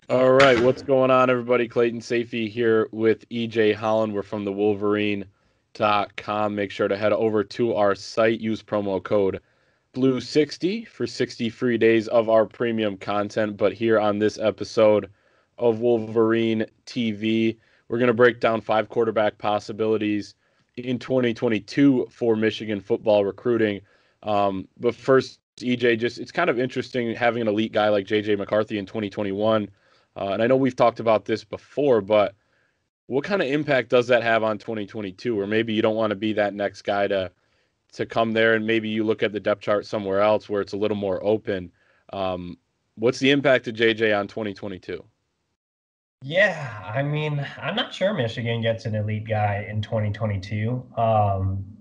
All right, what's going on, everybody? Clayton Sayfie here with EJ Holland. We're from the Wolverine.com. Make sure to head over to our site. Use promo code Blue60 for 60 free days of our premium content. But here on this episode of Wolverine TV, we're going to break down five quarterback possibilities in 2022 for Michigan football recruiting. But first, EJ, just it's kind of interesting having an elite guy like JJ McCarthy in 2021. And I know we've talked about this before, but what kind of impact does that have on 2022? Or maybe you don't want to be that next guy to come there, and maybe you look at the depth chart somewhere else where it's a little more open. What's the impact of JJ on 2022? Yeah, I mean, I'm not sure Michigan gets an elite guy in 2022,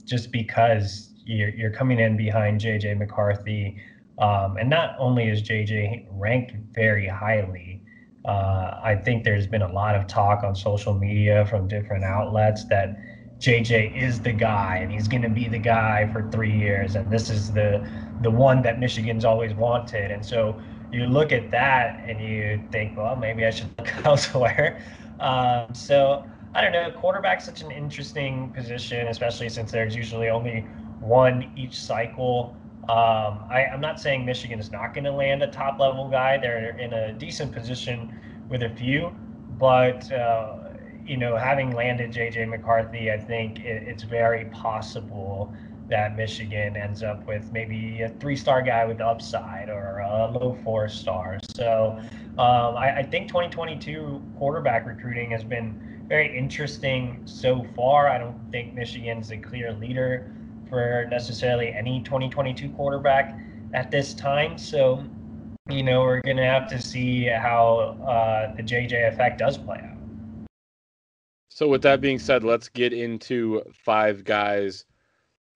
just because you're coming in behind JJ McCarthy, and not only is JJ ranked very highly, I think there's been a lot of talk on social media from different outlets that JJ is the guy and he's going to be the guy for 3 years, and this is the one that Michigan's always wanted, and so you look at that and you think, well, maybe I should look elsewhere. So I don't know. Quarterback's such an interesting position, especially since there's usually only one each cycle. I'm not saying Michigan is not going to land a top level guy. They're in a decent position with a few, but having landed JJ McCarthy, I think it's very possible that Michigan ends up with maybe a three-star guy with upside or a low four-star. So I think 2022 quarterback recruiting has been very interesting so far. I don't think Michigan's a clear leader for necessarily any 2022 quarterback at this time. So, we're going to have to see how the JJ effect does play out. So, with that being said, let's get into five guys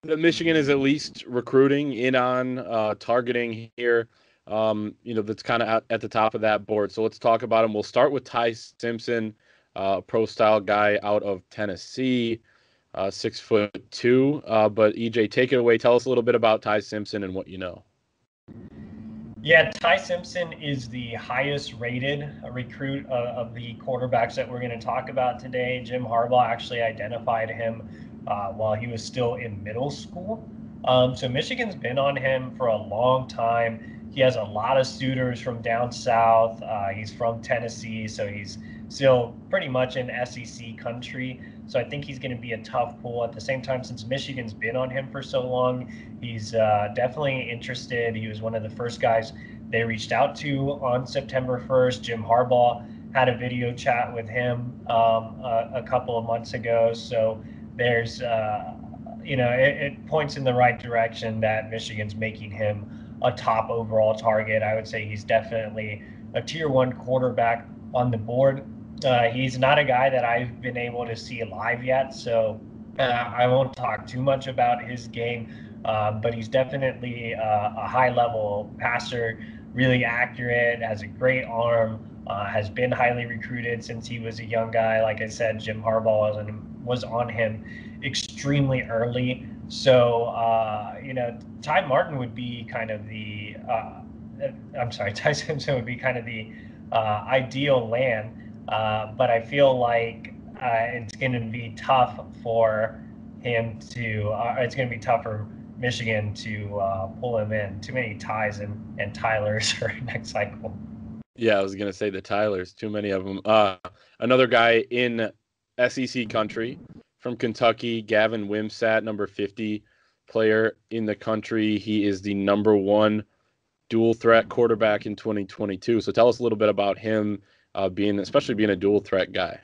that Michigan is at least recruiting in on, targeting here. That's kind of at the top of that board. So let's talk about him. We'll start with Ty Simpson, pro style guy out of Tennessee, 6'2". But EJ, take it away. Tell us a little bit about Ty Simpson and what you know. Yeah, Ty Simpson is the highest rated recruit of the quarterbacks that we're going to talk about today. Jim Harbaugh actually identified him while he was still in middle school. So Michigan's been on him for a long time. He has a lot of suitors from down south. He's from Tennessee, so he's still pretty much in SEC country. So I think he's going to be a tough pull. At the same time, since Michigan's been on him for so long, he's definitely interested. He was one of the first guys they reached out to on September 1st. Jim Harbaugh had a video chat with him a couple of months ago. So there's, it points in the right direction that Michigan's making him a top overall target. I would say he's definitely a tier one quarterback on the board. He's not a guy that I've been able to see live yet, so I won't talk too much about his game, but he's definitely a high level passer, really accurate, has a great arm, has been highly recruited since he was a young guy. Like I said, Jim Harbaugh was on him extremely early. So, Ty Martin would be kind of I'm sorry, Ty Simpson would be kind of the ideal land. But I feel like it's going to be tough for it's going to be tough for Michigan to pull him in. Too many ties and Tylers for next cycle. Yeah, I was gonna say the Tylers. Too many of them. Another guy in SEC country from Kentucky, Gavin Wimsatt, number 50 player in the country. He is the number one dual threat quarterback in 2022. So tell us a little bit about him, especially being a dual threat guy.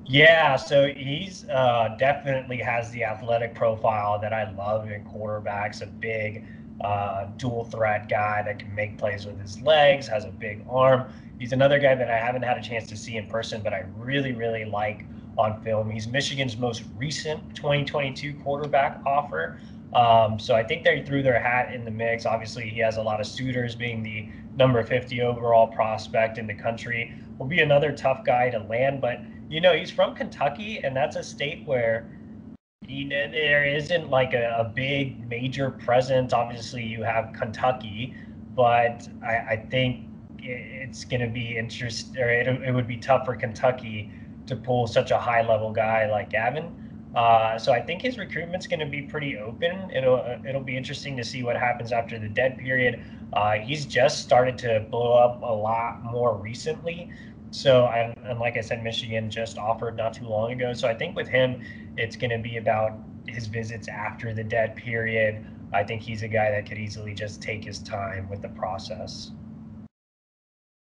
Yeah, so he's definitely has the athletic profile that I love in quarterbacks. A big dual threat guy that can make plays with his legs, has a big arm. He's another guy that I haven't had a chance to see in person, but I really, really like on film. He's Michigan's most recent 2022 quarterback offer. So I think they threw their hat in the mix. Obviously, he has a lot of suitors, being the number 50 overall prospect in the country. Will be another tough guy to land, but he's from Kentucky, and that's a state where there isn't like a big major presence. Obviously, you have Kentucky, but I think it's going to be interesting, or it would be tough for Kentucky to pull such a high level guy like Gavin. So I think his recruitment's going to be pretty open. It'll be interesting to see what happens after the dead period. He's just started to blow up a lot more recently. So and like I said, Michigan just offered not too long ago. So I think with him, it's going to be about his visits after the dead period. I think he's a guy that could easily just take his time with the process.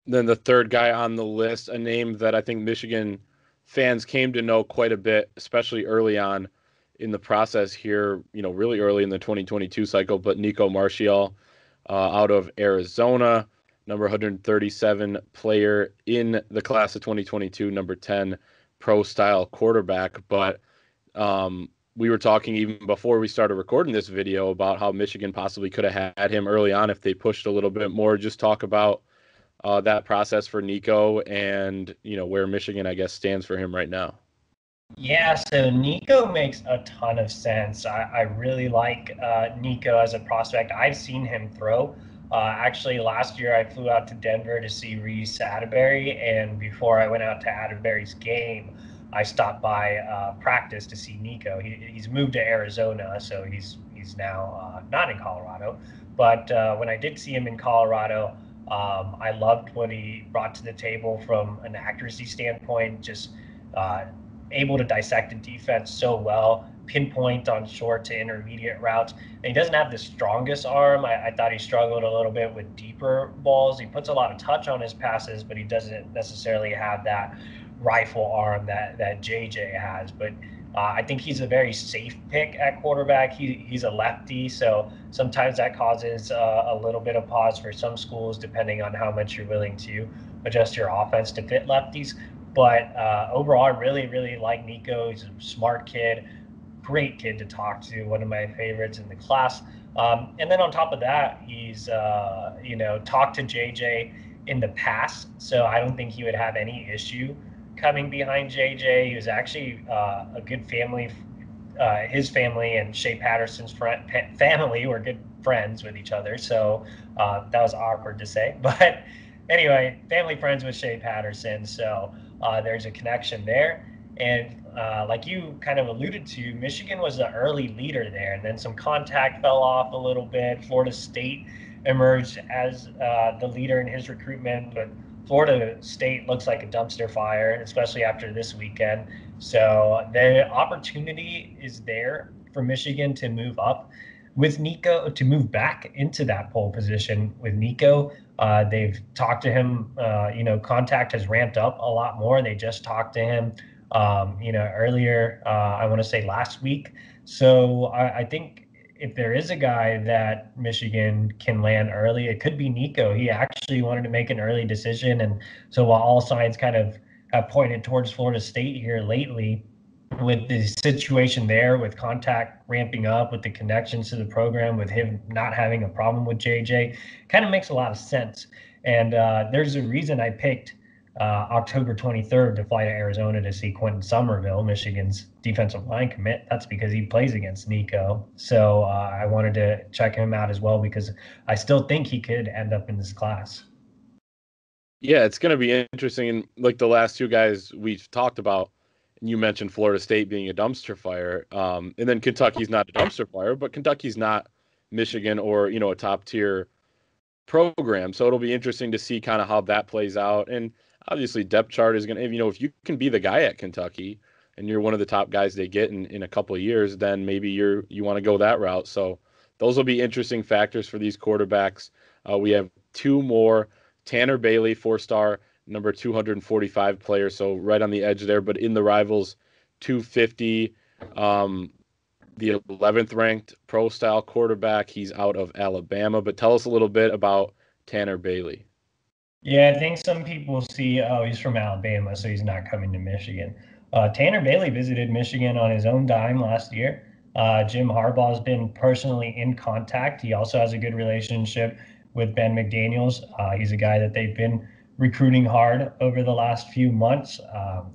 Then the third guy on the list, a name that I think Michigan fans came to know quite a bit, especially early on in the process here, really early in the 2022 cycle, but Nico Martial out of Arizona, number 137 player in the class of 2022, number 10 pro style quarterback. But we were talking even before we started recording this video about how Michigan possibly could have had him early on if they pushed a little bit more. Just talk about that process for Nico and, where Michigan, I guess, stands for him right now. Yeah, so Nico makes a ton of sense. I really like Nico as a prospect. I've seen him throw. Actually, last year I flew out to Denver to see Reese Atterbury, and before I went out to Atterbury's game, I stopped by practice to see Nico. He's moved to Arizona, so he's now not in Colorado. But when I did see him in Colorado, I loved what he brought to the table from an accuracy standpoint. Just able to dissect the defense so well, pinpoint on short to intermediate routes. And he doesn't have the strongest arm. I thought he struggled a little bit with deeper balls. He puts a lot of touch on his passes, but he doesn't necessarily have that rifle arm that JJ has. But I think he's a very safe pick at quarterback. He's a lefty, so sometimes that causes a little bit of pause for some schools, depending on how much you're willing to adjust your offense to fit lefties. But overall, I really, really like Nico. He's a smart kid, great kid to talk to, one of my favorites in the class. And then on top of that, he's, talked to JJ in the past, so I don't think he would have any issue coming behind JJ. He was actually a good family. His family and Shea Patterson's family were good friends with each other, so that was awkward to say. But anyway, family friends with Shea Patterson, so there's a connection there. And like you kind of alluded to, Michigan was the early leader there, and then some contact fell off a little bit. Florida State emerged as the leader in his recruitment, but Florida State looks like a dumpster fire, especially after this weekend. So the opportunity is there for Michigan to move up with Nico, to move back into that pole position with Nico. They've talked to him, contact has ramped up a lot more. They just talked to him, earlier, I want to say last week. So I think if there is a guy that Michigan can land early, it could be Nico. He actually wanted to make an early decision. And so while all signs kind of have pointed towards Florida State here lately, with the situation there, with contact ramping up, with the connections to the program, with him not having a problem with JJ, kind of makes a lot of sense. And there's a reason I picked October 23rd to fly to Arizona to see Quentin Somerville, Michigan's defensive line commit. That's because he plays against Nico. So I wanted to check him out as well because I still think he could end up in this class. Yeah, it's going to be interesting. And like the last two guys we've talked about, and you mentioned Florida State being a dumpster fire. And then Kentucky's not a dumpster fire, but Kentucky's not Michigan or, a top tier program. So it'll be interesting to see kind of how that plays out. And obviously depth chart is going to, if you can be the guy at Kentucky and you're one of the top guys they get in a couple of years, then maybe you want to go that route. So those will be interesting factors for these quarterbacks. We have two more. Tanner Bailey, 4-star, number 245 player, so right on the edge there, but in the Rivals 250, the 11th ranked pro-style quarterback. He's out of Alabama, but tell us a little bit about Tanner Bailey. Yeah, I think some people see, oh, he's from Alabama, so he's not coming to Michigan. Tanner Bailey visited Michigan on his own dime last year. Jim Harbaugh has been personally in contact. He also has a good relationship with Ben McDaniels. He's a guy that they've been recruiting hard over the last few months.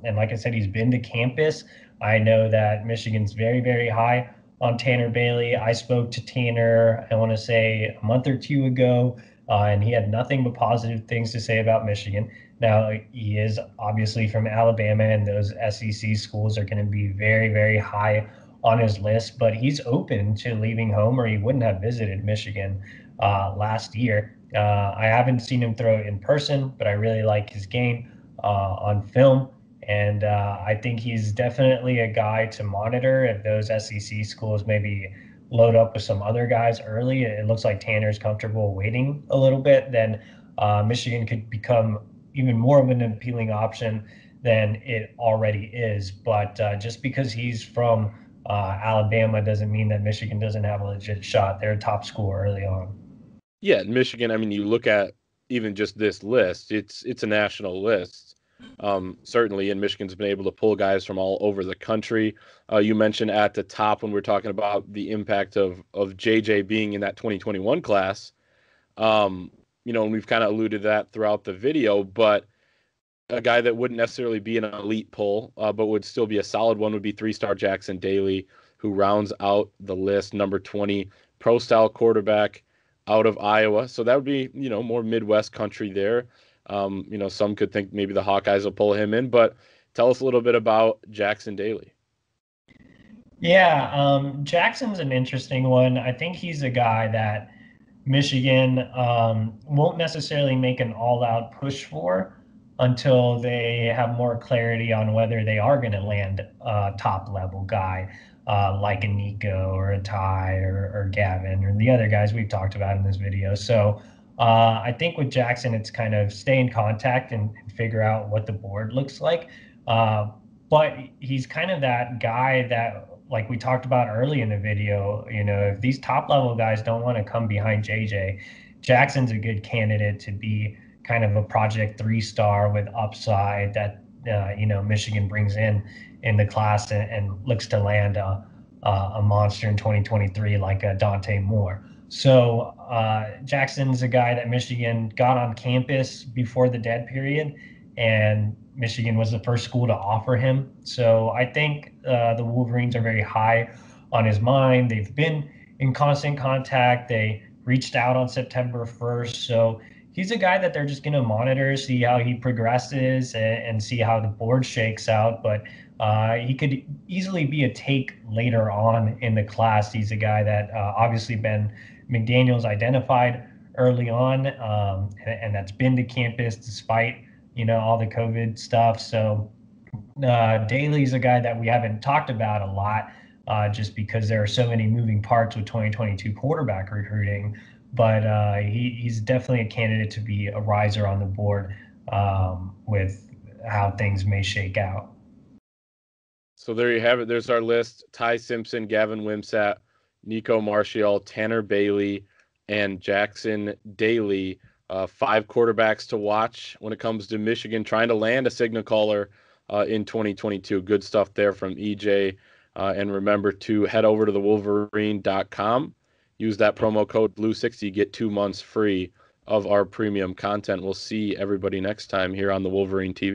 And like I said, he's been to campus. I know that Michigan's very, very high on Tanner Bailey. I spoke to Tanner, I want to say a month or two ago. and he had nothing but positive things to say about Michigan. Now, he is obviously from Alabama, and those SEC schools are going to be very, very high on his list, but he's open to leaving home, or he wouldn't have visited Michigan last year. I haven't seen him throw in person, but I really like his game on film. And I think he's definitely a guy to monitor if those SEC schools maybe load up with some other guys early. It looks like Tanner's comfortable waiting a little bit. Then Michigan could become even more of an appealing option than it already is. But just because he's from Alabama doesn't mean that Michigan doesn't have a legit shot. They're a top school early on. Yeah, Michigan, I mean, you look at even just this list, it's a national list. Certainly, and Michigan's been able to pull guys from all over the country. You mentioned at the top when we're talking about the impact of JJ being in that 2021 class. And we've kind of alluded to that throughout the video, but a guy that wouldn't necessarily be an elite pull, but would still be a solid one would be three-star Jackson Daly, who rounds out the list, number 20, pro-style quarterback out of Iowa. So that would be, more Midwest country there. Some could think maybe the Hawkeyes will pull him in, but tell us a little bit about Jackson Daly. Yeah, Jackson's an interesting one. I think he's a guy that Michigan won't necessarily make an all-out push for until they have more clarity on whether they are going to land a top-level guy like a Nico or a Ty or Gavin or the other guys we've talked about in this video. So I think with Jackson, it's kind of stay in contact and figure out what the board looks like. Uh, but he's kind of that guy that, like we talked about early in the video, if these top level guys don't want to come behind JJ, Jackson's a good candidate to be kind of a project 3-star with upside that Michigan brings in the class and looks to land a monster in 2023 like Dante Moore. So Jackson's a guy that Michigan got on campus before the dead period, and Michigan was the first school to offer him. So I think the Wolverines are very high on his mind. They've been in constant contact. They reached out on September 1st. So he's a guy that they're just going to monitor, see how he progresses, and see how the board shakes out. But he could easily be a take later on in the class. He's a guy that obviously Ben McDaniel's identified early on, and that's been to campus despite all the COVID stuff. So Daly's a guy that we haven't talked about a lot, just because there are so many moving parts with 2022 quarterback recruiting. But he's definitely a candidate to be a riser on the board with how things may shake out. So there you have it. There's our list. Ty Simpson, Gavin Wimsatt, Nico Martial, Tanner Bailey, and Jackson Daly. 5 quarterbacks to watch when it comes to Michigan trying to land a signal caller in 2022. Good stuff there from EJ. And remember to head over to the Wolverine.com. Use that promo code BLUE60. Get 2 months free of our premium content. We'll see everybody next time here on the Wolverine TV.